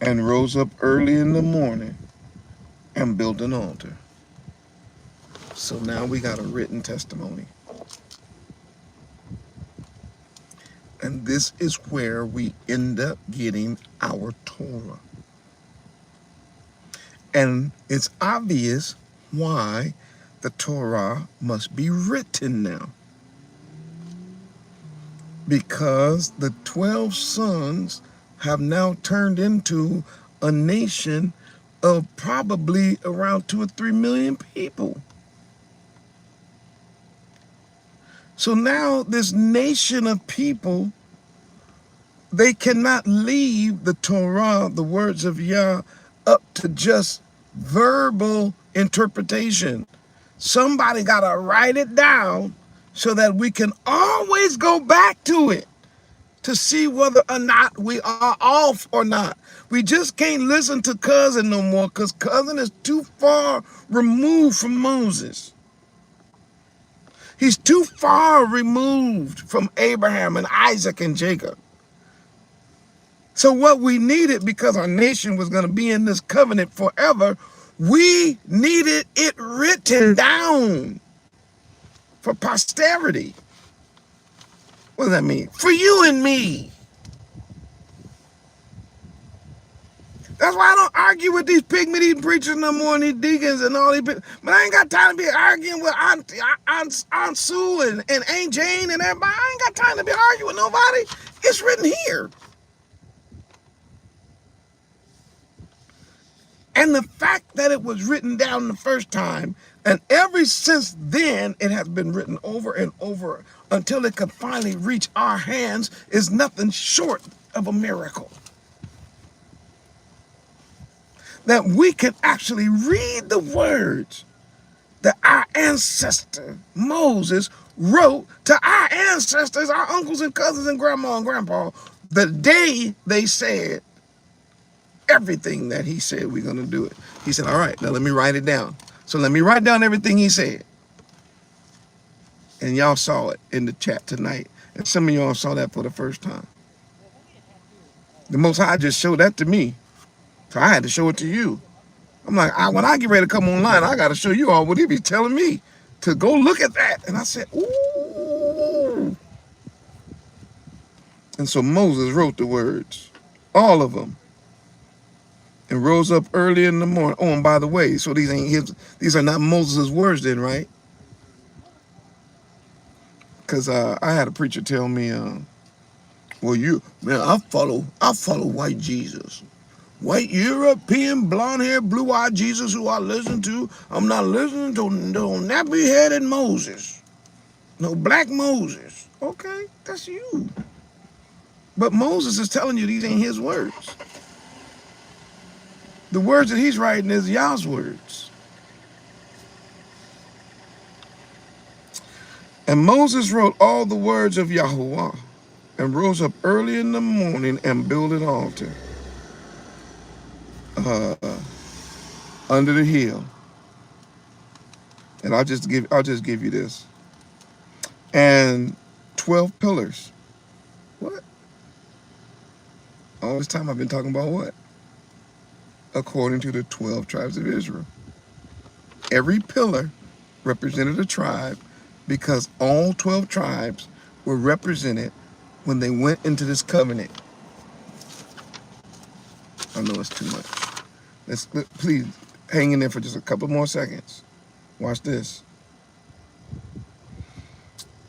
and rose up early in the morning and built an altar. So now we got a written testimony. And this is where we end up getting our Torah. And it's obvious why the Torah must be written now. Because the 12 sons have now turned into a nation of probably around 2 or 3 million people. So now this nation of people, they cannot leave the Torah, the words of Yah, up to just verbal interpretation. Somebody got to write it down so that we can always go back to it to see whether or not we are off or not. We just can't listen to cousin no more because cousin is too far removed from Moses. He's too far removed from Abraham and Isaac and Jacob. So what we needed, because our nation was going to be in this covenant forever, we needed it written down for posterity. What does that mean? For you and me. That's why I don't argue with these pygmy eating preachers no more, and these deacons and all these people. But I ain't got time to be arguing with Aunt Sue and Aunt Jane and everybody. I ain't got time to be arguing with nobody. It's written here. And the fact that it was written down the first time, and ever since then, it has been written over and over until it could finally reach our hands, is nothing short of a miracle. That we can actually read the words that our ancestor Moses wrote to our ancestors, our uncles and cousins and grandma and grandpa, the day they said everything that he said we're going to do it. He said, all right, now let me write it down. So let me write down everything he said. And y'all saw it in the chat tonight. And some of y'all saw that for the first time. The Most High just showed that to me. So I had to show it to you. I'm like, when I get ready to come online, I got to show you all what he be telling me to go look at that. And I said, ooh. And so Moses wrote the words, all of them, and rose up early in the morning. Oh, and by the way, so these are not Moses' words then, right? Because I had a preacher tell me, well, I follow white Jesus. white European, blonde-haired, blue-eyed Jesus who I listen to. I'm not listening to no nappy-headed Moses. No black Moses. Okay, that's you. But Moses is telling you these ain't his words. The words that he's writing is Yah's words. And Moses wrote all the words of Yahuwah and rose up early in the morning and built an altar under the hill. And I'll just give you this. And 12 pillars. What? All this time I've been talking about what? According to the 12 tribes of Israel. Every pillar represented a tribe because all 12 tribes were represented when they went into this covenant. I know it's too much. Please hang in there for just a couple more seconds. Watch this.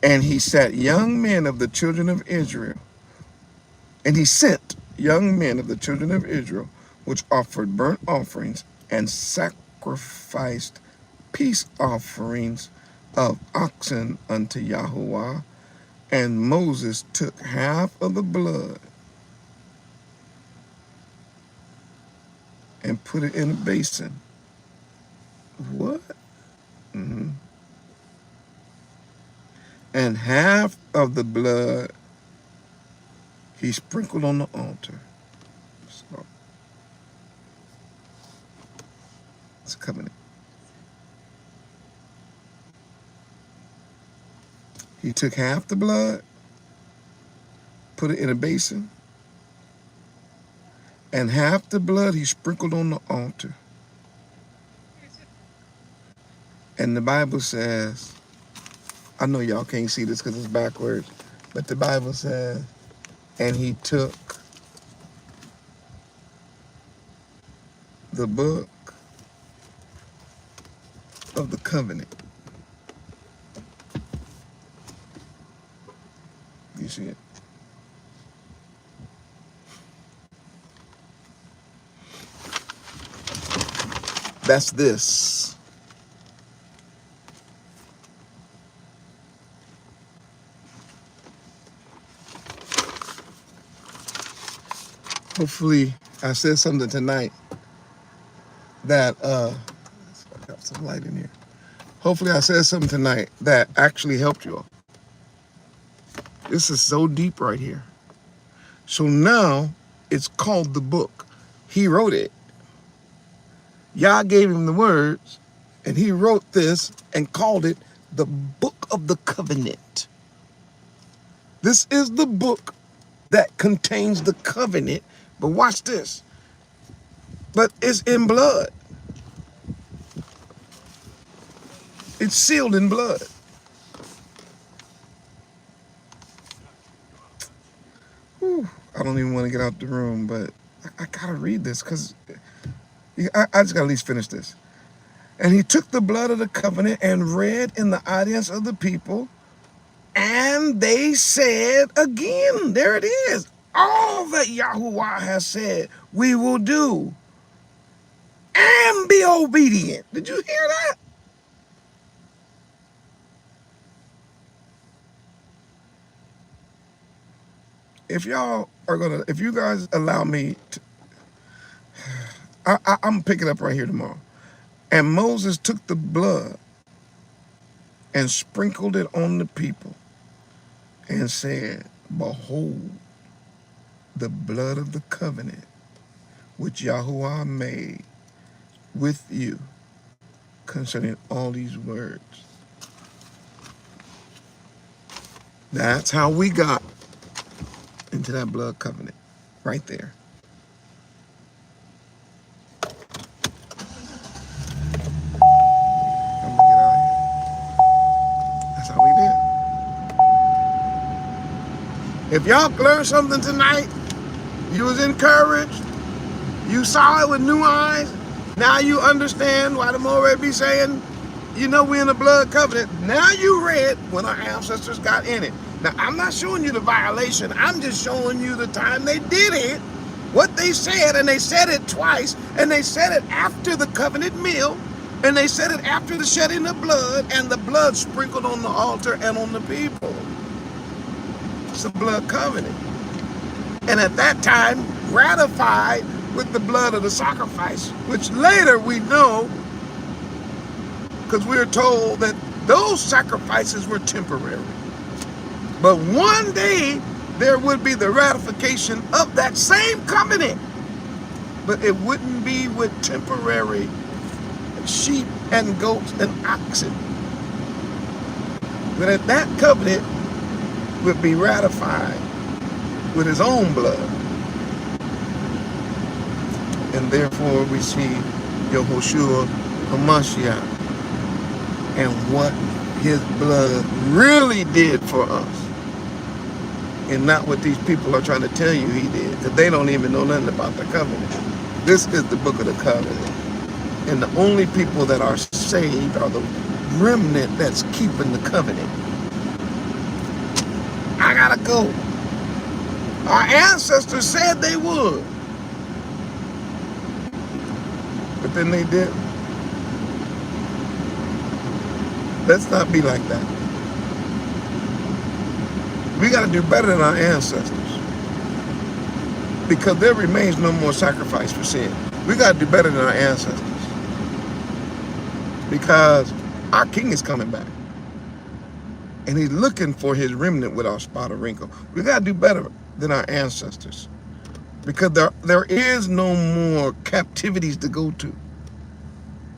And he sat young men of the children of Israel. And he sent young men of the children of Israel, which offered burnt offerings and sacrificed peace offerings of oxen unto Yahuwah. And Moses took half of the blood and put it in a basin. What? And half of the blood he sprinkled on the altar. So, it's a covenant. He took half the blood, put it in a basin, and half the blood he sprinkled on the altar. And the Bible says, I know y'all can't see this because it's backwards, but the Bible says, and he took the book of the covenant. You see it? That's this. Hopefully, I said something tonight that, I got some light in here. Hopefully, I said something tonight that actually helped you all. This is so deep right here. So now it's called the book. He wrote it. Yah gave him the words, and he wrote this and called it the Book of the Covenant. This is the book that contains the covenant. But watch this. But it's in blood. It's sealed in blood. Whew, I don't even want to get out the room, but I gotta read this because I just gotta at least finish this. And he took the blood of the covenant and read in the audience of the people, and they said again, there it is, all that Yahuwah has said we will do and be obedient. Did you hear that? If y'all are gonna, if you guys allow me to, I'm picking up right here tomorrow. And Moses took the blood and sprinkled it on the people and said, behold, the blood of the covenant which Yahuwah made with you concerning all these words. That's how we got into that blood covenant, right there. I'm gonna get out of here. That's how we did. If y'all learned something tonight, you was encouraged, you saw it with new eyes, now you understand why the Moreh be saying, you know, we're in a blood covenant. Now you read when our ancestors got in it. Now, I'm not showing you the violation. I'm just showing you the time they did it what they said, and they said it twice, and they said it after the covenant meal, and they said it after the shedding of blood, and the blood sprinkled on the altar and on the people. It's a blood covenant. And at that time, ratified with the blood of the sacrifice, which later we know, because we're told that those sacrifices were temporary. But one day, there would be the ratification of that same covenant. But it wouldn't be with temporary sheep and goats and oxen. But at that covenant would be ratified with his own blood. And therefore we see Yahushua HaMashiach and what his blood really did for us. And not what these people are trying to tell you he did, because they don't even know nothing about the covenant. This is the book of the covenant. And the only people that are saved are the remnant that's keeping the covenant. I gotta go. Our ancestors said they would, but then they didn't. Let's not be like that. We got to do better than our ancestors, because there remains no more sacrifice for sin. We got to do better than our ancestors, because our king is coming back, and he's looking for his remnant without spot or wrinkle. We got to do better than our ancestors, because there is no more captivities to go to.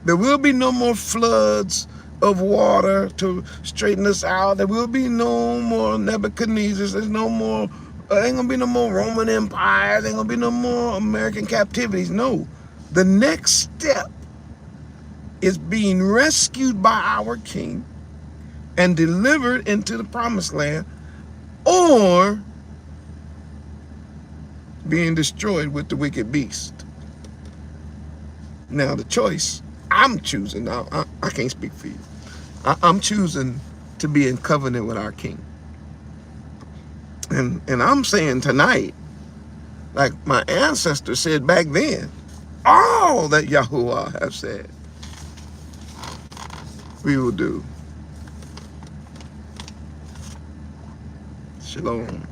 There will be no more floods of water to straighten us out. There will be no more Nebuchadnezzars. There's no more, ain't gonna be no more Roman empires. Ain't gonna be no more American captivities. No, the next step is being rescued by our king and delivered into the promised land, or being destroyed with the wicked beast. Now the choice I'm choosing, now I can't speak for you. I'm choosing to be in covenant with our king. And I'm saying tonight, like my ancestors said back then, all that Yahuwah have said, we will do. Shalom.